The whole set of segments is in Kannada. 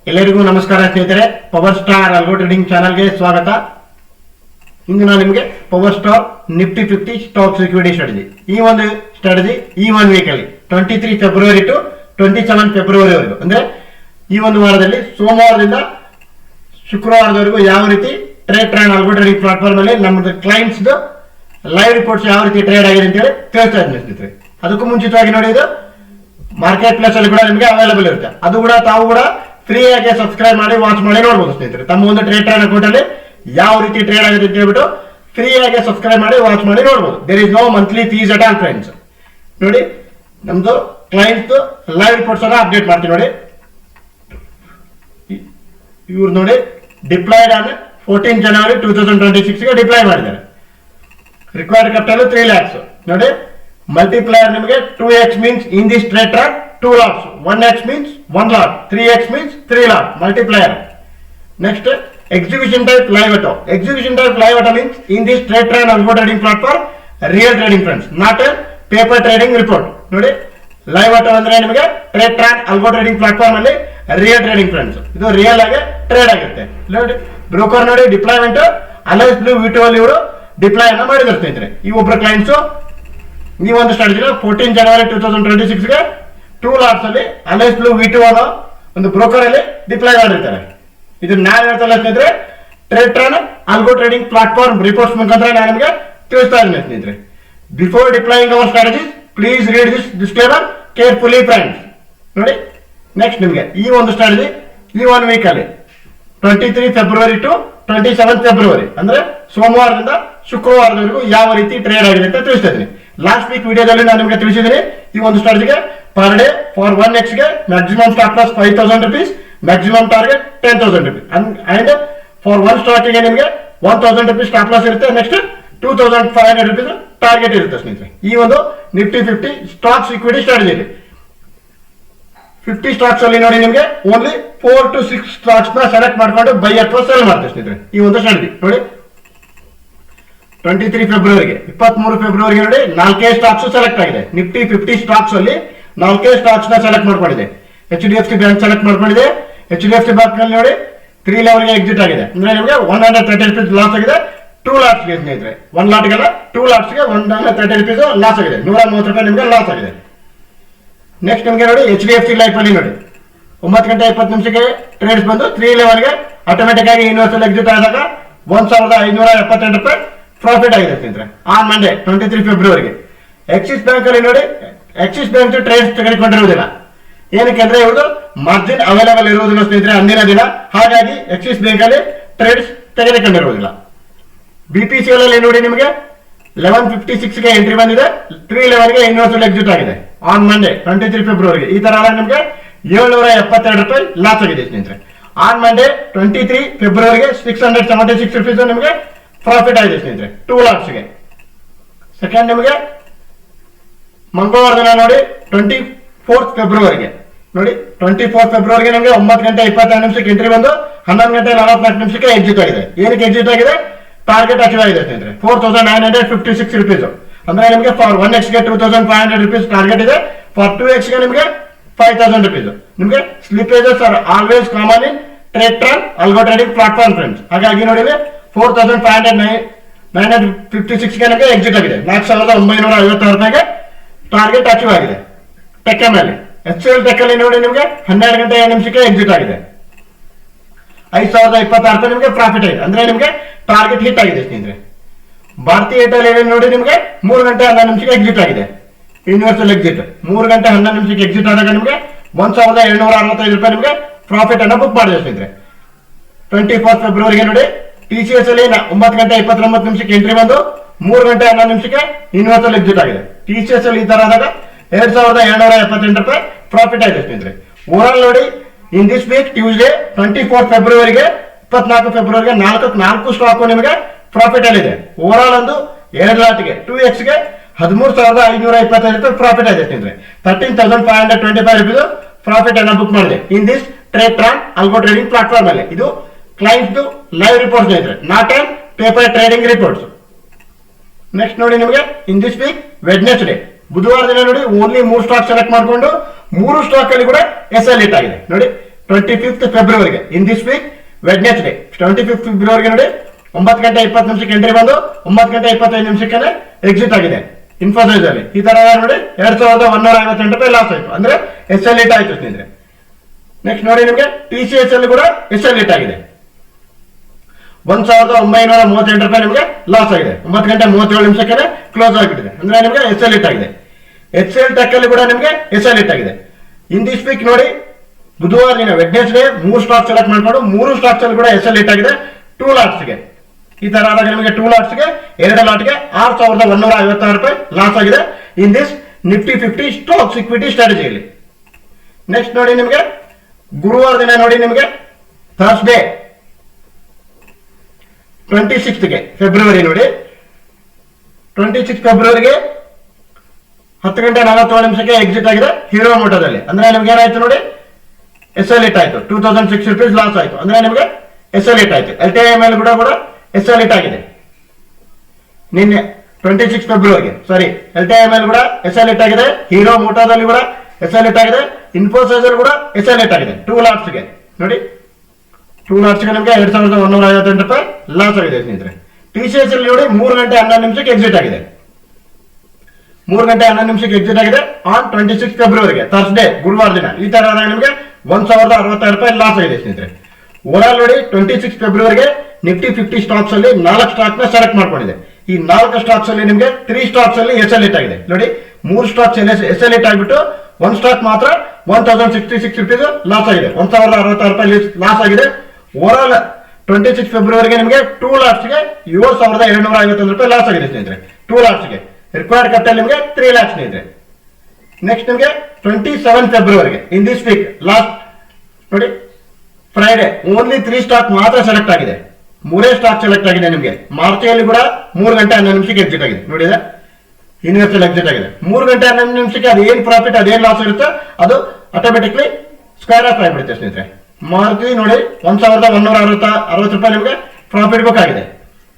ಎಲ್ಲರಿಗೂ ನಮಸ್ಕಾರ ಸ್ನೇಹಿತರೆ. ಪವರ್ ಸ್ಟಾರ್ ಅಲ್ಗೋ ಟ್ರೇಡಿಂಗ್ ಚಾನಲ್ಗೆ ಸ್ವಾಗತ. ಇಂದು ನಾನು ನಿಮಗೆ power star Nifty 50 stocks liquidity strategy, ಈ ಒಂದು ಸ್ಟ್ರಾಟಜಿ ಈ ಒಂದು ವೀಕ್ ಅಲ್ಲಿ 23 ಫೆಬ್ರವರಿ ಟು 27 ಫೆಬ್ರವರಿವರೆಗೂ, ಅಂದ್ರೆ ಈ ಒಂದು ವಾರದಲ್ಲಿ ಸೋಮವಾರದಿಂದ ಶುಕ್ರವಾರದವರೆಗೂ ಯಾವ ರೀತಿ ಟ್ರೇಡ್ ಅಲ್ಗೋ ಟ್ರೇಡಿಂಗ್ ಪ್ಲಾಟ್ಫಾರ್ಮ್ ಅಲ್ಲಿ ನಮ್ಮದು ಕ್ಲೈಂಟ್ಸ್ ಲೈವ್ ರಿಪೋರ್ಟ್ಸ್ ಯಾವ ರೀತಿ ಟ್ರೇಡ್ ಆಗಿದೆ ಅಂತ ಹೇಳಿ ತಿಳಿಸ್ತಾ ಇದ್ದೀನಿ ಸ್ನೇಹಿತರೆ. ಅದಕ್ಕೂ ಮುಂಚಿತವಾಗಿ ನೋಡಿ, ಇದು ಮಾರ್ಕೆಟ್ ಪ್ಲೇಸ್ ಅಲ್ಲಿ ಕೂಡ ನಿಮಗೆ ಅವೈಲೇಬಲ್ ಇರುತ್ತೆ. ಅದು ಕೂಡ ತಾವು ಕೂಡ ಫ್ರೀ ಆಗಿ ಸಬ್ಸ್ಕ್ರೈಬ್ ಮಾಡಿ ವಾಚ್ ಮಾಡಿ ನೋಡಬಹುದು ಸ್ನೇಹಿತರೆ. ತಮ್ಮ ಒಂದು ಟ್ರೇಡ್ ಅಕೌಂಟ್ ಅಲ್ಲಿ ಯಾವ ರೀತಿ ಟ್ರೇಡ್ ಆಗಿದೆ ಅಂತ ಹೇಳ್ಬಿಟ್ಟು ಫ್ರೀ ಆಗಿ ಸಬ್ಸ್ಕ್ರೈಬ್ ಮಾಡಿ ವಾಚ್ ಮಾಡಿ ನೋಡಬಹುದು. There is no monthly fees at all friends. ನೋಡಿ, ನಮ್ದು ಕ್ಲೈಂಟ್ ಲೈವ್ ರಿಪೋರ್ಟ್ಸ್ ಅನ್ನ ಅಪ್ಡೇಟ್ ಮಾಡ್ತೀವಿ. ನೋಡಿ, ಇವ್ರು ನೋಡಿ ಡಿಪ್ಲಾಯ್ಡ್ ಆನ್ 14 ಜನವರಿ 2026 ಗೆ ಡಿಪ್ಲಾಯ್ ಮಾಡಿದ್ದಾರೆ. Required capital 3 lakhs. ನೋಡಿ, ಮಲ್ಟಿಪ್ಲೈಯರ್ ನಿಮಗೆ 2x means in this trade 2 lots, 1x means 1 lot, 3x means 3 lot multiplier. Next, execution type live auto. Execution type live auto means in this trade algo trading platform real trading friends, not a paper trading report. ನೋಡಿ, live auto ಅಂದ್ರೆ ನಿಮಗೆ ಟ್ರೇಡ್ algo trading platform ಅಲ್ಲಿ ರಿಯಲ್ ಟ್ರೇಡಿಂಗ್ ಫ್ರೆಂಡ್ಸ್, ಇದು ರಿಯಲ್ ಆಗಿ ಟ್ರೇಡ್ ಆಗುತ್ತೆ. ನೋಡಿ, ಬ್ರೋಕರ್ ನೋಡಿ ಡಿಪ್ಲಾಯ್ಮೆಂಟ್ ಅಲೈಸ್ ಬ್ಲೂ V2 ಅಲ್ಲಿ ಇವರು ಡಿಪ್ಲಾಯ್ ಅನ್ನ ಮಾಡಿದ್ದಾರೆ ಸ್ನೇಹಿತರೆ. ಈ ಒಬ್ಬರ ಕ್ಲೈಂಟ್ಸ್ ಈ ಒಂದು ಸ್ಟ್ರಾಟಜಿನ 14 ಜನವರಿ 2026 ಗೆ 2 lots ಅಲ್ಲಿ ಅಲೈಸ್ ಬ್ಲೂ V2 ಅನ್ನೋ ಒಂದು ಬ್ರೋಕರ್ ಅಲ್ಲಿ ಡಿಪ್ಲಾಯ್ ಮಾಡಿರ್ತಾರೆ. ಇದು ನಾನು ಹೇಳ್ತಲ್ಲ ಸ್ನೇಹಿತರೆ, trade algo trading platform reports ಮುಖಾಂತರ ನಾನು ನಿಮಗೆ ತಿಳಿಸ್ತಾ ಇದ್ದೀನಿ ಸ್ನೇಹಿತರೆ. Before deploying our strategies please read this disclaimer carefully friends. ನೋಡಿ, ನೆಕ್ಸ್ಟ್ ನಿಮಗೆ ಈ ಒಂದು ಸ್ಟ್ರಾಟಜಿ ಈ ಒಂದು ವೀಕ್ ಅಲ್ಲಿ 23 ಫೆಬ್ರವರಿ ಟು 27 ಫೆಬ್ರವರಿ, ಅಂದ್ರೆ ಸೋಮವಾರದಿಂದ ಶುಕ್ರವಾರದವರೆಗೂ ಯಾವ ರೀತಿ ಟ್ರೇಡ್ ಆಗಿದೆ ಅಂತ ತಿಳಿಸ್ತಾ ಇದ್ದೀನಿ. ಲಾಸ್ಟ್ ವೀಕ್ ವಿಡಿಯೋದಲ್ಲಿ ನಾನು ನಿಮಗೆ ತಿಳಿಸಿದ್ದೀನಿ ಈ ಒಂದು ಸ್ಟ್ರಾಟಜಿಗೆ ಪರ್ ಡೇ ಫಾರ್ 1x ಗೆ maximum stop loss 5000 rupees, maximum target 10,000 rupees, and for one stock ಗೆ ನಿಮಗೆ 1000 rupees ಸ್ಟಾಪ್ ಲಾಸ್ ಇರುತ್ತೆ. ನೆಕ್ಸ್ಟ್ 2500 rupees ಟಾರ್ಗೆಟ್ ಇರುತ್ತೆ ಸ್ನೇಹಿತರೆ. ಈ ಒಂದು ನಿಫ್ಟಿ 50 ಸ್ಟಾಕ್ಸ್ ಇಕ್ವಿಟಿ ಸ್ಟ್ರಾಟಜಿ ಇದೆ. 50 ಸ್ಟಾಕ್ಸ್ ಅಲ್ಲಿ ನೋಡಿ ನಿಮಗೆ ಓನ್ಲಿ 4 to 6 ಸ್ಟಾಕ್ಸ್ ನ ಸೆಲೆಕ್ಟ್ ಮಾಡ್ಕೊಂಡು ಬೈ ಅಥವಾ ಸೆಲ್ ಮಾಡ್ತೀವಿ ಸ್ನೇಹಿತರೆ. ಈ ಒಂದು ಸ್ಟ್ರಾಟಜಿ ನೋಡಿ, 23 ಫೆಬ್ರವರಿಗೆ 23 ಫೆಬ್ರವರಿಗೆ ನೋಡಿ 4 ಸ್ಟಾಕ್ಸ್ ಸೆಲೆಕ್ಟ್ ಆಗಿದೆ. ನಿಫ್ಟಿ 50 ಸ್ಟಾಕ್ಸ್ ಅಲ್ಲಿ 4 ಸ್ಟಾಕ್ಸ್ ನ ಸೆಲೆಕ್ಟ್ ಮಾಡ್ಕೊಂಡಿದೆ. HDFC ಬ್ಯಾಂಕ್ ಸೆಲೆಕ್ಟ್ ಮಾಡ್ಕೊಂಡಿದೆ. HDFC ಬ್ಯಾಂಕ್ ನಲ್ಲಿ ನೋಡಿ 3 ಲೆವೆಲ್ಗೆ ಎಕ್ಸಿಟ್ ಆಗಿದೆ, ಅಂದ್ರೆ ನಿಮಗೆ 130 rupees ಲಾಸ್ ಆಗಿದೆ 2 lots ಗೆ ಸ್ನೇಹಿತರೆ. 1 lot ಗೆಲ್ಲ 2 lots ಗೆ 130 rupees ಲಾಸ್ ಆಗಿದೆ, 130 ರೂಪಾಯಿ ನಿಮಗೆ ಲಾಸ್ ಆಗಿದೆ. ನೆಕ್ಸ್ಟ್ ನಿಮಗೆ ನೋಡಿ HDFC ಲೈಫ್ ಅಲ್ಲಿ ನೋಡಿ 9:20 ಟ್ರೇಡ್ಸ್ ಬಂದು 3 ಲೆವೆಲ್ಗೆ ಆಟೋಮೆಟಿಕ್ ಆಗಿ ಯೂನಿವರ್ಸಲ್ ಎಕ್ಸಿಟ್ ಆದಾಗ 1578 ರೂಪಾಯಿ ಪ್ರಾಫಿಟ್ ಆಗಿದೆ ಸ್ನೇಹಿತರೆ ಆನ್ ಮಂಡೇ 23 ಫೆಬ್ರವರಿಗೆ. ಆಕ್ಸಿಸ್ ಬ್ಯಾಂಕ್ ಅಲ್ಲಿ ನೋಡಿ, ಆಕ್ಸಿಸ್ ಬ್ಯಾಂಕ್ ಟ್ರೇಡ್ಸ್ ತೆಗೆದುಕೊಂಡಿರುವುದಿಲ್ಲ. ಏನಕ್ಕೆ ಅಂದ್ರೆ ಇವ್ರದ್ದು ಮಾರ್ಜಿನ್ ಅವೈಲೇಬಲ್ ಇರುವುದಿಲ್ಲ ಸ್ನೇಹಿತರೆ ಅಂದಿನ ದಿನ, ಹಾಗಾಗಿ ಆಕ್ಸಿಸ್ ಬ್ಯಾಂಕ್ ಅಲ್ಲಿ ಟ್ರೇಡ್ಸ್ ತೆಗೆದುಕೊಂಡಿರುವುದಿಲ್ಲ. BPCL ಅಲ್ಲಿ ನೋಡಿ ನಿಮಗೆ 11:56 ಗೆ ಎಂಟ್ರಿ ಬಂದಿದೆ, 3 ಲೆವೆಲ್ಗೆ ಯೂನಿವರ್ಸಲ್ ಎಕ್ಸಿಟ್ ಆಗಿದೆ ಆನ್ ಮಂಡೇ 23 ಫೆಬ್ರವರಿಗೆ. ಈ ತರ ನಿಮಗೆ 772 ರೂಪಾಯಿ ಲಾಸ್ ಆಗಿದೆ ಸ್ನೇಹಿತರೆ. ಆನ್ ಮಂಡೇ 23 ಫೆಬ್ರವರಿಗೆ 676 rupees ನಿಮಗೆ ಪ್ರಾಫಿಟ್ ಆಗಿದೆ ಸ್ನೇಹಿತರೆ 2 lots ಗೆ. ಸೆಕೆಂಡ್ ನಿಮಗೆ ಮಂಗಳವಾರ ದಿನ ನೋಡಿ 24 ಫೆಬ್ರವರಿಗೆ ನೋಡಿ 24 ಫೆಬ್ರವರಿಗೆ ನಮಗೆ 9:22 ಎಂಟ್ರಿ ಬಂದು 11:44 ಎಕ್ಸಿಟ್ ಆಗಿದೆ. ಏನಕ್ಕೆ ಎಕ್ಸಿಟ್ ಆಗಿದೆ? ಟಾರ್ಗೆಟ್ ಅಚೀವ್ ಆಗಿದೆ ಸ್ನೇಹಿತರೆ 4956 rupees, ಅಂದ್ರೆ ನಿಮಗೆ ಫಾರ್ 1x ಗೆ 2500 rupees ಟಾರ್ಗೆಟ್ ಇದೆ, ಫಾರ್ 2x ಗೆ ನಿಮಗೆ 5000 rupees. ನಿಮಗೆ slippages are always common in trade algo trading platform friends. ಹಾಗಾಗಿ ನೋಡಿ 4556 ಗೆ ನಮಗೆ ಎಕ್ಸಿಟ್ ಆಗಿದೆ, 4956 ರೂಪಾಯಿಗೆ ಟಾರ್ಗೆಟ್ ಅಚೀವ್ ಆಗಿದೆ. ಟೆಕ್ ಮೇಲೆ HCL ಟೆಕ್ ಅಲ್ಲಿ ನೋಡಿ ನಿಮಗೆ 12:07 ಎಕ್ಸಿಟ್ ಆಗಿದೆ, 5026 ರೂಪಾಯಿ ನಿಮಗೆ ಪ್ರಾಫಿಟ್ ಆಗಿದೆ, ಅಂದ್ರೆ ನಿಮಗೆ ಟಾರ್ಗೆಟ್ ಹಿಟ್ ಆಗಿದೆ ಸ್ನೇಹಿತರೆ. ಭಾರತೀಯ ಏರ್ಟೆಲ್ ನೋಡಿ ನಿಮಗೆ 3:11 ಎಕ್ಸಿಟ್ ಆಗಿದೆ, ಯೂನಿವರ್ಸಲ್ ಎಕ್ಸಿಟ್ 3:11 ಎಕ್ಸಿಟ್ ಆದಾಗ ನಿಮಗೆ 1765 ರೂಪಾಯಿ ನಿಮಗೆ ಪ್ರಾಫಿಟ್ ಅನ್ನ ಬುಕ್ ಮಾಡಿದೆ ಸ್ನೇಹಿತರೆ. 24 ಫೆಬ್ರವರಿಗೆ ನೋಡಿ TCS ಅಲ್ಲಿ 9:29 ಎಂಟ್ರಿ ಬಂದು 3:11 ಯೂನಿವರ್ಸಲ್ ಎಕ್ಸಿಟ್ ಆಗಿದೆ. TCS ಅಲ್ಲಿ ಈ ತರ ಆದಾಗ 2778 ರೂಪಾಯಿ ಪ್ರಾಫಿಟ್ ಆಗಿದೆ ಸ್ನೇಹಿತರೆ. ಓವರ್ ನೋಡಿ ಇನ್ ದಿಸ್ ವೀಕ್ ಟ್ಯೂಸ್ಡೇ 24 ಫೆಬ್ರವರಿಗೆ 24 ಫೆಬ್ರವರಿಗೆ 4 ಸ್ಟಾಕ್ ನಿಮಗೆ ಪ್ರಾಫಿಟ್ ಅಲ್ಲಿದೆ. ಓವರ್ ಆಲ್ ಒಂದು 2 ಲಾಟ್ಗೆ 2x ಗೆ 13,525 ರೂಪಾಯಿ ಪ್ರಾಫಿಟ್ ಆಗಿದೆ ಸ್ನೇಹಿತರೆ. 13,525 ರೂಪಾಯಿ ಪ್ರಾಫಿಟ್ ಅನ್ನ ಬುಕ್ ಮಾಡಿದೆ in this trade algo trading platform ಅಲ್ಲಿ. ಇದು ಕ್ಲೈಂಟ್ ಲೈವ್ ರಿಪೋರ್ಟ್ಸ್ ಸ್ನೇಹಿತರೆ, not an paper trading reports. Next ನೋಡಿ ನಿಮಗೆ ಇನ್ ದಿಸ್ ವೀಕ್ ವೆಡ್ನೆಸ್ಡೇ ಬುಧವಾರ ದಿನ ನೋಡಿ ಓನ್ಲಿ 3 ಸ್ಟಾಕ್ ಸೆಲೆಕ್ಟ್ ಮಾಡಿಕೊಂಡು 3 ಸ್ಟಾಕ್ ಅಲ್ಲಿ ಕೂಡ SL ಹಿಟ್ ಆಗಿದೆ. ನೋಡಿ 25th ಫೆಬ್ರವರಿಗೆ. In this week Wednesday 25th ಫೆಬ್ರವರಿಗೆ ನೋಡಿ 9 ಗಂಟೆ 20 ನಿಮಿಷಕ್ಕೆ ಎಂಟ್ರಿ ಬಂದು 9 ಗಂಟೆ 25 ನಿಮಿಷಕ್ಕೆ ಎಕ್ಸಿಟ್ ಆಗಿದೆ ಇನ್ಫೋಸಿಸ್ ಅಲ್ಲಿ. ಈ ತರ ನೋಡಿ 2158 ರೂಪಾಯಿ ಲಾಸ್ ಆಯ್ತು, ಅಂದ್ರೆ SL ಹಿಟ್ ಆಯ್ತು ಸ್ನೇಹಿತರೆ. ನೆಕ್ಸ್ಟ್ ನೋಡಿ ನಿಮಗೆ TCS ಅಲ್ಲಿ ಕೂಡ SL ಹಿಟ್ ಆಗಿದೆ, 1938 ರೂಪಾಯಿ ನಿಮಗೆ ಲಾಸ್ ಆಗಿದೆ. 9 ಗಂಟೆ 37 ನಿಮಿಷಕ್ಕೆ ಕ್ಲೋಸ್ ಆಗಿಬಿಟ್ಟಿದೆ, ಅಂದ್ರೆ ನಿಮಗೆ SL ಹಿಟ್ ಆಗಿದೆ. HCL ಟೆಕ್ ಅಲ್ಲಿ ಕೂಡ ನಿಮಗೆ SL ಹಿಟ್ ಆಗಿದೆ. ಇನ್ ದಿಸ್ ವೀಕ್ ನೋಡಿ ಬುಧವಾರ ದಿನ ವೆಡ್ನೆಸ್ಡೇ 3 ಸ್ಟಾಕ್ ಸೆಲೆಕ್ಟ್ ಮಾಡ್ಕೊಂಡು 3 ಸ್ಟಾಕ್ಸ್ ಅಲ್ಲಿ ಕೂಡ SL ಹಿಟ್ ಆಗಿದೆ 2 ಲಾಟ್ಸ್ಗೆ. ಈ ತರ ಆದಾಗ ನಿಮಗೆ 2 ಲಾಟ್ಸ್ಗೆ 2 ಲಾಟ್ಗೆ 6156 ರೂಪಾಯಿ ಲಾಸ್ ಆಗಿದೆ in this Nifty 50 stocks equity ಸ್ಟ್ರಾಟಜಿಯಲ್ಲಿ. ನೆಕ್ಸ್ಟ್ ನೋಡಿ ನಿಮಗೆ ಗುರುವಾರ ದಿನ ನೋಡಿ ನಿಮಗೆ ಥರ್ಸ್ಡೇ 26ಗೆ ಫೆಬ್ರವರಿ ನೋಡಿ 26 ಫೆಬ್ರವರಿಗೆ 10 ಗಂಟೆ 47 ನಿಮಿಷಕ್ಕೆ ಎಕ್ಸಿಟ್ ಆಗಿದೆ ಹೀರೋ ಮೋಟೋದಲ್ಲಿ. ಅಂದ್ರೆ ನಿಮ್ಗೆ ಏನಾಯ್ತು ನೋಡಿ SL ಹಿಟ್ ಆಯ್ತು, 2006 ರೂಪೀಸ್ ಲಾಸ್ ಆಯ್ತು, ಅಂದ್ರೆ ನಿಮಗೆ SL ಹಿಟ್ ಆಯ್ತು. LTIML ಕೂಡ SL ಹಿಟ್ ಆಗಿದೆ ನಿನ್ನೆ 26 ಫೆಬ್ರವರಿಗೆ. ಸಾರಿ, LTIML ಕೂಡ SL ಹಿಟ್ ಆಗಿದೆ, ಹೀರೋ ಮೋಟೋದಲ್ಲಿ ಕೂಡ SL ಹಿಟ್ ಆಗಿದೆ, ಇನ್ಫೋಸಿಸ್ ಅಲ್ಲಿ ಕೂಡ SL ಹಿಟ್ ಆಗಿದೆ 2 ಲಾಟ್ಸ್ಗೆ ನೋಡಿ. 2 ಲಾಟ್ಸ್ಗೆ ನಿಮಗೆ 2158 ರೂಪಾಯಿ ಲಾಸ್ ಆಗಿದೆ ಸ್ನೇಹಿತರೆ. TCS ಅಲ್ಲಿ ನೋಡಿ 3 ಗಂಟೆ 11 ನಿಮಿಷಕ್ಕೆ ಎಕ್ಸಿಟ್ ಆಗಿದೆ, 3 ಗಂಟೆ 11 ನಿಮಿಷಕ್ಕೆ ಎಕ್ಸಿಟ್ ಆಗಿದೆ ಆನ್ 26 ಫೆಬ್ರವರಿಗೆ ಥರ್ಸ್ಡೇ ಗುರುವಾರ ದಿನ. ಈ ತರ ನಿಮಗೆ 1066 ರೂಪಾಯಿ ಲಾಸ್ ಆಗಿದೆ ಸ್ನೇಹಿತರೆ. ಓವರಾಲ್ ನೋಡಿ 26 ಫೆಬ್ರವರಿಗೆ ನಿಫ್ಟಿ 50 ಸ್ಟಾಕ್ಸ್ ಅಲ್ಲಿ 4 ಸ್ಟಾಕ್ ನ ಸೆಲೆಕ್ಟ್ ಮಾಡ್ಕೊಂಡಿದೆ. ಈ 4 ಸ್ಟಾಕ್ಸ್ ಅಲ್ಲಿ ನಿಮಗೆ 3 ಸ್ಟಾಕ್ಸ್ ಅಲ್ಲಿ SL ಹಿಟ್ ಆಗಿದೆ ನೋಡಿ. 3 ಸ್ಟಾಕ್ಸ್ SL ಹಿಟ್ ಆಗಿಬಿಟ್ಟು 1 ಸ್ಟಾಕ್ ಮಾತ್ರ 1066 ರೂಪೀಸ್ ಲಾಸ್ ಆಗಿದೆ, 1066 ರೂಪಾಯಿ ಲಾಸ್ ಆಗಿದೆ. ಓವರಾಲ್ 26 ಫೆಬ್ರವರಿಗೆ ನಿಮಗೆ 2 ಲಾಟ್ಸ್ಗೆ 7751 ರೂಪಾಯಿ ಲಾಸ್ ಆಗಿದೆ ಸ್ನೇಹಿತರೆ. 2 ಲಾಟ್ಸ್ಗೆ ರಿಕ್ವೈರ್ಡ್ ಕ್ಯಾಪಿಟಲ್ ನಿಮಗೆ 3 lakhs ಸ್ನೇಹಿತರೆ. ನೆಕ್ಸ್ಟ್ ನಿಮಗೆ 27 ಫೆಬ್ರವರಿಗೆ ಇನ್ ದಿಸ್ ವೀಕ್ ಲಾಸ್ಟ್ ನೋಡಿ ಫ್ರೈಡೆ ಓನ್ಲಿ 3 ಸ್ಟಾಕ್ ಮಾತ್ರ ಸೆಲೆಕ್ಟ್ ಆಗಿದೆ, 3 ಸ್ಟಾಕ್ ಸೆಲೆಕ್ಟ್ ಆಗಿದೆ ನಿಮಗೆ. ಮಾರ್ಚಿಯಲ್ಲಿ ಕೂಡ 3 ಗಂಟೆ 11 ನಿಮಿಷಕ್ಕೆ ಎಕ್ಸಿಟ್ ಆಗಿದೆ ನೋಡಿದೆ, ಯೂನಿವರ್ಸಲ್ ಎಕ್ಸಿಟ್ ಆಗಿದೆ. 3 ಗಂಟೆ 11 ನಿಮಿಷಕ್ಕೆ ಅದೇನು ಪ್ರಾಫಿಟ್ ಅದೇನು ಲಾಸ್ ಇರುತ್ತೆ ಅದು ಆಟೋಮೆಟಿಕ್ಲಿ ಸ್ಕ್ವೇರ್ ಆಫ್ ಆಗಿಬಿಡುತ್ತೆ ಸ್ನೇಹಿತರೆ. ಮಾರುತಿ ನೋಡಿ 1160 ರೂಪಾಯಿ ನಿಮಗೆ ಪ್ರಾಫಿಟ್ ಬುಕ್ ಆಗಿದೆ.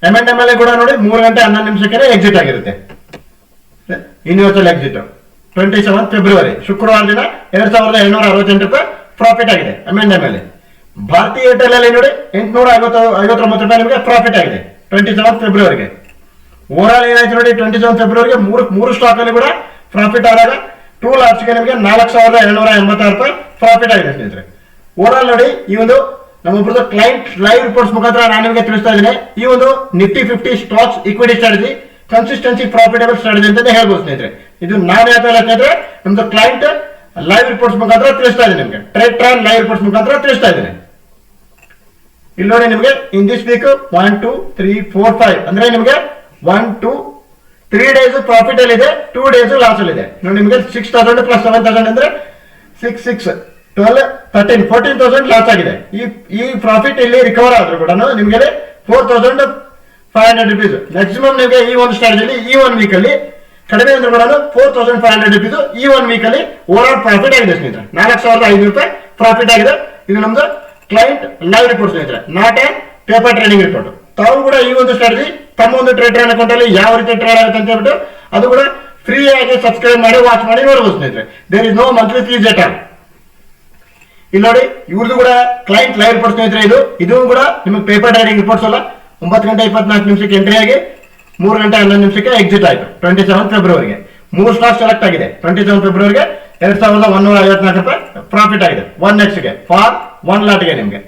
M&M ಕೂಡ ನೋಡಿ 3 ಗಂಟೆ 11 ನಿಮಿಷಕ್ಕೆ ಎಕ್ಸಿಟ್ ಆಗಿರುತ್ತೆ ಯೂನಿವರ್ಸಲ್ ಎಕ್ಸಿಟ್. 27 ಫೆಬ್ರವರಿ ಶುಕ್ರವಾರ ದಿನ 2768 ರೂಪಾಯಿ ಪ್ರಾಫಿಟ್ ಆಗಿದೆ M&M ಅಲ್ಲಿ. ಭಾರತೀಯ ಏರ್ಟೆಲ್ ಅಲ್ಲಿ ನೋಡಿ 859 ರೂಪಾಯಿ ನಿಮಗೆ ಪ್ರಾಫಿಟ್ ಆಗಿದೆ 27 ಫೆಬ್ರವರಿಗೆ. ಓವರಾಲ್ ಏನಾಯ್ತು ನೋಡಿ 27 ಫೆಬ್ರವರಿಗೆ 3 ಸ್ಟಾಕ್ ಅಲ್ಲಿ ಕೂಡ ಪ್ರಾಫಿಟ್ ಆದಾಗ 2 ಲಾಟ್ಸ್ಗೆ ನಿಮಗೆ 4786 ರೂಪಾಯಿ ಪ್ರಾಫಿಟ್ ಆಗಿದೆ ಸ್ನೇಹಿತರೆ. ಓವರಾಲ್ ನೋಡಿ ಈ ಒಂದು ನಮ್ಮೊಬ್ಬರದ್ದು ಕ್ಲೈಂಟ್ ಲೈವ್ ರಿಪೋರ್ಟ್ಸ್ ಮುಖಾಂತರ ನಾನು ನಿಮಗೆ ತಿಳಿಸ್ತಾ ಇದ್ದೀನಿ. ಈ ಒಂದು Nifty 50 stocks equity strategy consistency profitable strategy ಅಂತ ಹೇಳ್ಬೋದು ಸ್ನೇಹಿತರೆ. ಇದು ನಾನು ಹೇಳ್ತಾ ಇಲ್ಲ ಸ್ನೇಹಿತರೆ, ನಮ್ದು ಕ್ಲೈಂಟ್ ಲೈವ್ ರಿಪೋರ್ಟ್ಸ್ ಮುಖಾಂತರ ತಿಳಿಸ್ತಾ ಇದ್ದೀನಿ ನಿಮಗೆ, ಟ್ರೇಡ್ ಲೈವ್ ರಿಪೋರ್ಟ್ಸ್ ಮುಖಾಂತರ ತಿಳಿಸ್ತಾ ಇದ್ದೀನಿ. ಇಲ್ಲಿ ನೋಡಿ ನಿಮಗೆ ಇನ್ ದಿಸ್ ವೀಕ್ 1 2 3 4 5 ಅಂದ್ರೆ ನಿಮಗೆ 1 2 3 ಡೇಸ್ ಪ್ರಾಫಿಟ್ ಅಲ್ಲಿ ಇದೆ, 2 ಡೇಸ್ ಲಾಸ್ ಅಲ್ಲಿ ಇದೆ ನೋಡಿ. ನಿಮಗೆ 6000 ಪ್ಲಸ್ 7000 ಅಂದ್ರೆ 6 6 12 13 14,000 ಲಾಸ್ ಆಗಿದೆ. ಈ ಪ್ರಾಫಿಟ್ ಇಲ್ಲಿ ರಿಕವರ್ ಆದ್ರೂ ಕೂಡ ನಿಮಗೆ 4500 ರೂಪೀಸ್ ಮ್ಯಾಕ್ಸಿಮಮ್ ನಿಮಗೆ ಈ ಒಂದು ಸ್ಟ್ರಾಟಜಿಲಿ ಈ 1 ವೀಕ್ ಅಲ್ಲಿ ಕಡಿಮೆ ಅಂದ್ರೆ ಕೂಡ 4500 ರೂಪೀಸ್ ಈ 1 ವೀಕ್ ಅಲ್ಲಿ ಓವರ್ ಆಲ್ ಪ್ರಾಫಿಟ್ ಆಗಿದೆ ಸ್ನೇಹಿತರೆ. 4500 ರೂಪಾಯಿ ಪ್ರಾಫಿಟ್ ಆಗಿದೆ. ಇದು ನಮ್ದು ಕ್ಲೈಂಟ್ ಲೈವ್ ರಿಪೋರ್ಟ್ ಸ್ನೇಹಿತರೆ, not A paper trading report. ತಾವು ಕೂಡ ಈ ಒಂದು ಸ್ಟ್ರಾಟಜಿ ತಮ್ಮ ಒಂದು ಟ್ರೇಡ್ ಅಕೌಂಟ್ ಅಲ್ಲಿ ಯಾವ ರೀತಿ ಟ್ರೇಡ್ ಆಗುತ್ತೆ ಅಂತ ಹೇಳ್ಬಿಟ್ಟು ಅದು ಕೂಡ ಫ್ರೀ ಆಗಿ ಸಬ್ಸ್ಕ್ರೈಬ್ ಮಾಡಿ ವಾಚ್ ಮಾಡಿ ನೋಡಬಹುದು ಸ್ನೇಹಿತರೆ. There is no monthly fees at all. ಇಲ್ಲಿ ನೋಡಿ ಇವ್ರದ್ದು ಕೂಡ ಕ್ಲೈಂಟ್ ಲೈವ್ ರಿಪೋರ್ಟ್ ಸ್ನೇಹಿತರೆ. ಇದು ಕೂಡ ನಿಮಗೆ ಪೇಪರ್ ಟ್ರೇಡಿಂಗ್ ರಿಪೋರ್ಟ್ಸ್ ಅಲ್ಲ. 9 ಗಂಟೆ 24 ನಿಮಿಷಕ್ಕೆ ಎಂಟ್ರಿ ಆಗಿ 3 ಗಂಟೆ 11 ನಿಮಿಷಕ್ಕೆ ಎಕ್ಸಿಟ್ ಆಯಿತು 27 ಫೆಬ್ರವರಿಗೆ. 3 ಸ್ಟಾಕ್ ಸೆಲೆಕ್ಟ್ ಆಗಿದೆ 27 ಫೆಬ್ರವರಿಗೆ 2154 ರೂಪಾಯಿ ಪ್ರಾಫಿಟ್ ಆಗಿದೆ 1x ಫಾರ್ 1 ಲಾಟ್ಗೆ ನಿಮಗೆ.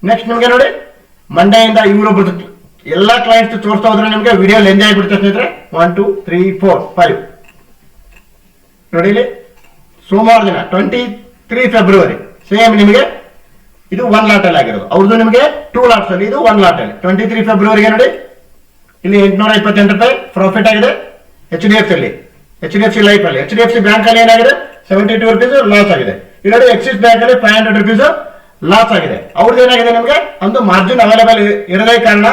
ನೆಕ್ಸ್ಟ್ ನಿಮಗೆ ನೋಡಿ ಮಂಡೆಯಿಂದ ಇವರೊಬ್ಬರು ಎಲ್ಲ ಕ್ಲೈಂಟ್ಸ್ ತೋರಿಸ್ತಾ ಹೋದ್ರೆ ನಿಮಗೆ ವಿಡಿಯೋ ಲೆಂಜ್ ಆಗಿಬಿಡುತ್ತೆ ಸ್ನೇಹಿತರೆ. 1 2 3 4 5 ನೋಡಿ ಇಲ್ಲಿ ಸೋಮವಾರ ದಿನ 23 ಫೆಬ್ರವರಿ ಸೇಮ್ ನಿಮಗೆ ಇದು 1 ಲಾಟ್ ಅಲ್ಲಿ ಆಗಿರೋದು. ಅವ್ರದ್ದು ನಿಮಗೆ 2 ಲಾಟ್ಸ್ ಅಲ್ಲಿ, ಇದು 1 ಲಾಟ್ ಅಲ್ಲಿ. 23 ಫೆಬ್ರವರಿಗೆ ನೋಡಿ ಇಲ್ಲಿ 828 ರೂಪಾಯಿ ಪ್ರಾಫಿಟ್ ಆಗಿದೆ HDFC ಲೈಫ್ ಅಲ್ಲಿ. HDFC ಬ್ಯಾಂಕ್ ಅಲ್ಲಿ ಏನಾಗಿದೆ 72 ರೂಪೀಸ್ ಲಾಸ್ ಆಗಿದೆ. ಇಲ್ಲಿ ನೋಡಿ ಎಕ್ಸಿಸ್ ಬ್ಯಾಂಕ್ ಅಲ್ಲಿ 500 ರೂಪೀಸ್ ಲಾಸ್ ಆಗಿದೆ. ಅವ್ರದ್ದು ಏನಾಗಿದೆ ನಿಮಗೆ ಒಂದು ಮಾರ್ಜಿನ್ ಅವೈಲೇಬಲ್ ಇರದೇ ಕಾರಣ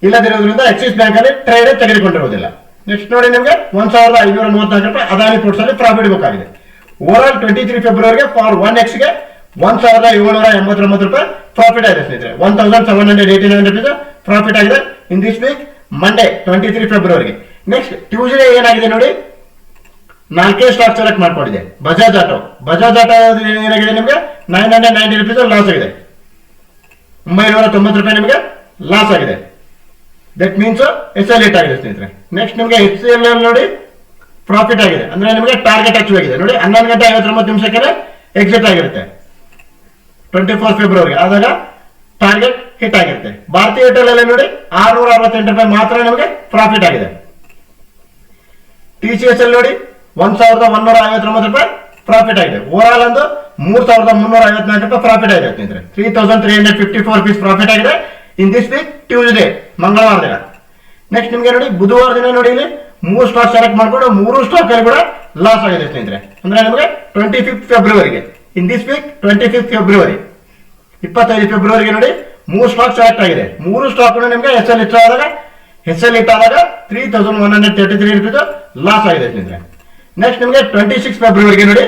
ಇಲ್ಲದಿರೋದ್ರಿಂದ ಎಕ್ಸಿಸ್ ಬ್ಯಾಂಕ್ ಅಲ್ಲಿ ಟ್ರೇಡ್ ತೆಗೆದುಕೊಂಡಿರುವುದಿಲ್ಲ. ನೆಕ್ಸ್ಟ್ ನೋಡಿ ನಿಮಗೆ 1534 ರೂಪಾಯಿ ಅದಾನಿ ಪೋರ್ಟ್ಸ್ ಅಲ್ಲಿ ಪ್ರಾಫಿಟ್ ಬುಕ್ ಆಗಿದೆ. ಓವರ್ ಆಲ್ 23 ಫೆಬ್ರವರಿಗೆ ಫಾರ್ 1x 1789 ರೂಪಾಯಿ ಪ್ರಾಫಿಟ್ ಆಗಿದೆ ಸ್ನೇಹಿತರೆ. 1789 ರೂಪೀಸ್ ಪ್ರಾಫಿಟ್ ಆಗಿದೆ ಇನ್ ದಿಸ್ ವೀಕ್ ಮಂಡೇ 23 ಫೆಬ್ರವರಿಗೆ. ನೆಕ್ಸ್ಟ್ ಟ್ಯೂಸ್ಡೇ ಏನಾಗಿದೆ ನೋಡಿ 4 ಸ್ಟಾಕ್ ಸೆಲೆಕ್ಟ್ ಮಾಡ್ಕೊಂಡಿದೆ. ಬಜಾಜ್ ಆಟೋ ಏನಾಗಿದೆ ನಿಮಗೆ 990 rupees ಲಾಸ್ ಆಗಿದೆ. 990 ರೂಪಾಯಿ ನಿಮಗೆ ಲಾಸ್ ಆಗಿದೆ. ದಟ್ ಮೀನ್ಸ್ SL ಹಿಟ್ ಆಗಿದೆ ಸ್ನೇಹಿತರೆ. ನೆಕ್ಸ್ಟ್ ನಿಮಗೆ HCL ನೋಡಿ ಪ್ರಾಫಿಟ್ ಆಗಿದೆ, ಅಂದ್ರೆ ನಿಮಗೆ ಟಾರ್ಗೆಟ್ ಅಚೀವ್ ಆಗಿದೆ. ನೋಡಿ 11 ಗಂಟೆ 59 ನಿಮಿಷಕ್ಕೆ ಎಕ್ಸಿಟ್ ಆಗಿರುತ್ತೆ 24 ಫೆಬ್ರವರಿ ಆದಾಗ ಟಾರ್ಗೆಟ್ ಹಿಟ್ ಆಗಿರುತ್ತೆ. ಭಾರತೀಯ ಏರ್ಟೆಲ್ ಅಲ್ಲಿ ನೋಡಿ 668 ರೂಪಾಯಿ ಮಾತ್ರ ನಿಮಗೆ ಪ್ರಾಫಿಟ್ ಆಗಿದೆ. TCS ಅಲ್ಲಿ ನೋಡಿ 1159 ರೂಪಾಯಿ ಪ್ರಾಫಿಟ್ ಆಗಿದೆ. ಓವರ್ ಆಲ್ ಒಂದು 3354 ರೂಪಾಯಿ ಪ್ರಾಫಿಟ್ ಆಗಿದೆ ಸ್ನೇಹಿತರೆ. 3354 rupees ಪ್ರಾಫಿಟ್ ಆಗಿದೆ ಇನ್ ದಿಸ್ ವೀಕ್ ಟ್ಯೂಸ್ಡೇ, ಮಂಗಳವಾರ ದಿನ. ನೆಕ್ಸ್ಟ್ ನಿಮಗೆ ನೋಡಿ ಬುಧವಾರ ದಿನ ನೋಡಿ ಇಲ್ಲಿ 3 ಸ್ಟಾಕ್ ಸೆಲೆಕ್ಟ್ ಮಾಡ್ಕೊಂಡು 3 ಸ್ಟಾಕ್ ಅಲ್ಲಿ ಕೂಡ ಲಾಸ್ ಆಗಿದೆ ಸ್ನೇಹಿತರೆ. ಅಂದ್ರೆ ನಿಮಗೆ 25 ಫೆಬ್ರವರಿಗೆ ಇನ್ ದಿಸ್ ವೀಕ್ 25 ಫೆಬ್ರವರಿ 25 ಫೆಬ್ರವರಿಗೆ ನೋಡಿ 3 ಸ್ಟಾಕ್ ಸೆಲೆಕ್ಟ್ ಆಗಿದೆ. 3 ಸ್ಟಾಕ್ ನಿಮಗೆ SL ಹಿಟ್ ಆದಾಗ 3133 rupees ಲಾಸ್ ಆಗಿದೆ ಸ್ನೇಹಿತರೆ. ನೆಕ್ಸ್ಟ್ ನಿಮಗೆ 26 ಫೆಬ್ರವರಿಗೆ ನೋಡಿ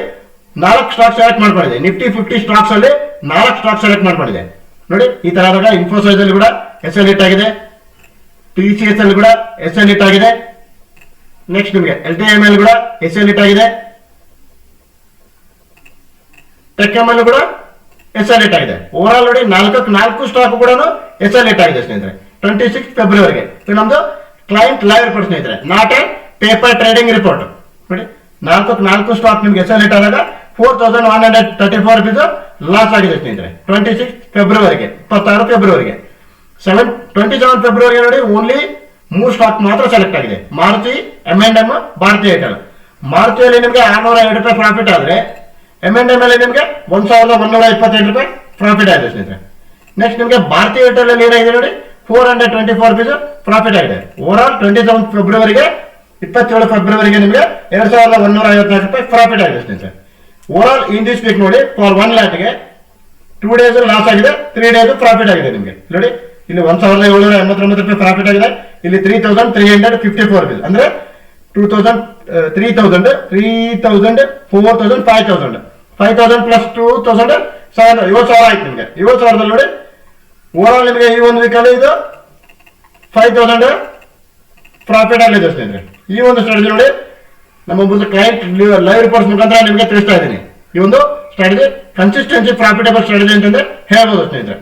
4 ಸ್ಟಾಕ್ ಸೆಲೆಕ್ಟ್ ಮಾಡ್ಕೊಂಡಿದೆ. ನಿಫ್ಟಿ 50 ಸ್ಟಾಕ್ಸ್ ಅಲ್ಲಿ 4 ಸ್ಟಾಕ್ ಸೆಲೆಕ್ಟ್ ಮಾಡ್ಕೊಂಡಿದೆ. ನೋಡಿ ಈ ತರ ಆದಾಗ ಇನ್ಫೋಸೈಸ್ ಅಲ್ಲಿ ಕೂಡ SL ಹಿಟ್ ಆಗಿದೆ, TCS ಅಲ್ಲಿ ಕೂಡ SL ಹಿಟ್ ಆಗಿದೆ. ನೆಕ್ಸ್ಟ್ ನಿಮಗೆ LTML ಕೂಡ SL ಹಿಟ್ ಆಗಿದೆ, ಟೆಕ್ಎಂಎಲ್ ಕೂಡ SL ಹಿಟ್ ಆಗಿದೆ. ಓವರ್ ಆಲ್ ನೋಡಿ 4 ಸ್ಟಾಕ್ ಕೂಡ SL ಹಿಟ್ ಆಗಿದೆ ಸ್ನೇಹಿತರೆ 26 ಫೆಬ್ರವರಿಗೆ. ಇದು ನಮ್ದು ಕ್ಲೈಂಟ್ ಲೈವ್ ರಿಪೋರ್ಟ್ ಸ್ನೇಹಿತರೆ, not A paper trading report. ನೋಡಿ 4 ಸ್ಟಾಕ್ ನಿಮ್ಗೆ SL ಹಿಟ್ ಆದಾಗ 4134 rupees ಲಾಸ್ ಆಗಿದೆ ಸ್ನೇಹಿತರೆ 26 ಫೆಬ್ರವರಿಗೆ 26 ಫೆಬ್ರವರಿಗೆ. 27 ಫೆಬ್ರವರಿಗೆ ನೋಡಿ ಓನ್ಲಿ 3 ಸ್ಟಾಕ್ ಮಾತ್ರ ಸೆಲೆಕ್ಟ್ ಆಗಿದೆ. ಮಾರುತಿ, M&M, ಭಾರತೀಯ ಏರ್ಟೆಲ್. ಮಾರುತಿಯಲ್ಲಿ ನಿಮಗೆ 602 ರೂಪಾಯಿ ಪ್ರಾಫಿಟ್ ಆದ್ರೆ M&M ಅಲ್ಲಿ ನಿಮಗೆ 1128 ರೂಪಾಯಿ ಪ್ರಾಫಿಟ್ ಆಗಿದೆ ಸ್ನೇಹಿತರೆ. ನೆಕ್ಸ್ಟ್ ನಿಮಗೆ ಭಾರತೀಯ ಏರ್ಟೆಲ್ ಅಲ್ಲಿ ಏನಾಗಿದೆ ನೋಡಿ 424 rupees ಪ್ರಾಫಿಟ್ ಆಗಿದೆ. ಓವರ್ ಆಲ್ 27 ಫೆಬ್ರವರಿಗೆ 27 ಫೆಬ್ರವರಿಗೆ ನಿಮಗೆ 2154 ರೂಪಾಯಿ ಪ್ರಾಫಿಟ್ ಆಗಿದೆ ಸ್ನೇಹಿತರೆ. Over all in this weak ನೋಡಿ ಫಾರ್ 1 lakh 2 days ಲಾಸ್ ಆಗಿದೆ, 3 days ಪ್ರಾಫಿಟ್ ಆಗಿದೆ ನಿಮಗೆ. ನೋಡಿ ಇಲ್ಲಿ 1789 ರೂಪಾಯಿ ಪ್ರಾಫಿಟ್ ಆಗಿದೆ, ಇಲ್ಲಿ 3354 rupees ಅಂದ್ರೆ 2000 3000 3000 4000 5000 ಪ್ಲಸ್ 2000 7,000 ಆಯ್ತು ನಿಮಗೆ. 7,000 ನೋಡಿ ಓವರ್ ಆಲ್ ನಿಮಗೆ ಈ ಒಂದು ವೀಕಲ್ಲಿ ಇದು 5000 ಪ್ರಾಫಿಟ್ ಆಗಿದೆ ಸ್ನೇಹಿತರೆ. ಈ ಒಂದು ಸ್ಟ್ರಾಟಜಿ ನೋಡಿ ನಮ್ಮ ಒಂದು ಕ್ಲೈಂಟ್ ಲೈವ್ ರಿಪೋರ್ಟ್ಸ್ ಮುಖಾಂತರ ನಿಮಗೆ ತಿಳಿಸ್ತಾ ಇದ್ದೀನಿ. ಈ ಒಂದು ಸ್ಟ್ರಾಟಜಿ ಕನ್ಸಿಸ್ಟೆನ್ಸಿ ಪ್ರಾಫಿಟಬಲ್ ಸ್ಟ್ರಾಟಜಿ ಅಂತಂದ್ರೆ ಹೇಳ್ಬೋದು ಸ್ನೇಹಿತರೆ.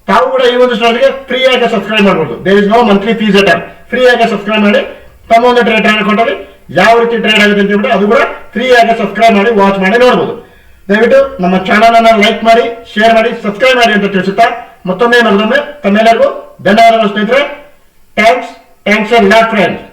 ತಾವು ಕೂಡ ಈ ಒಂದು ಸ್ಟ್ರಾಟಜಿಗೆ ಫ್ರೀ ಆಗಿ ಸಬ್ಸ್ಕ್ರೈಬ್ ಮಾಡಬಹುದು. There is no monthly fees at all. Free ಆಗಿ ಸಬ್ಸ್ಕ್ರೈಬ್ ಮಾಡಿ ತಮ್ಮ ಒಂದು ಟ್ರೇಡ್ ಅಕೌಂಟಲ್ಲಿ ಯಾವ ರೀತಿ ಟ್ರೇಡ್ ಆಗುತ್ತೆ ಅಂತ ಹೇಳ್ಬಿಟ್ಟು ಅದು ಕೂಡ ಫ್ರೀ ಆಗಿ ಸಬ್ಸ್ಕ್ರೈಬ್ ಮಾಡಿ ವಾಚ್ ಮಾಡಿ ನೋಡಬಹುದು. ದಯವಿಟ್ಟು ನಮ್ಮ ಚಾನಲ್ ಅನ್ನ ಲೈಕ್ ಮಾಡಿ, ಶೇರ್ ಮಾಡಿ, ಸಬ್ಸ್ಕ್ರೈಬ್ ಮಾಡಿ ಅಂತ ತಿಳಿಸುತ್ತಾ ಮತ್ತೊಮ್ಮೆ ತಮ್ಮೆಲ್ಲರಿಗೂ ಧನ್ಯವಾದಗಳು ಸ್ನೇಹಿತರೆ. Thanks and lot friends.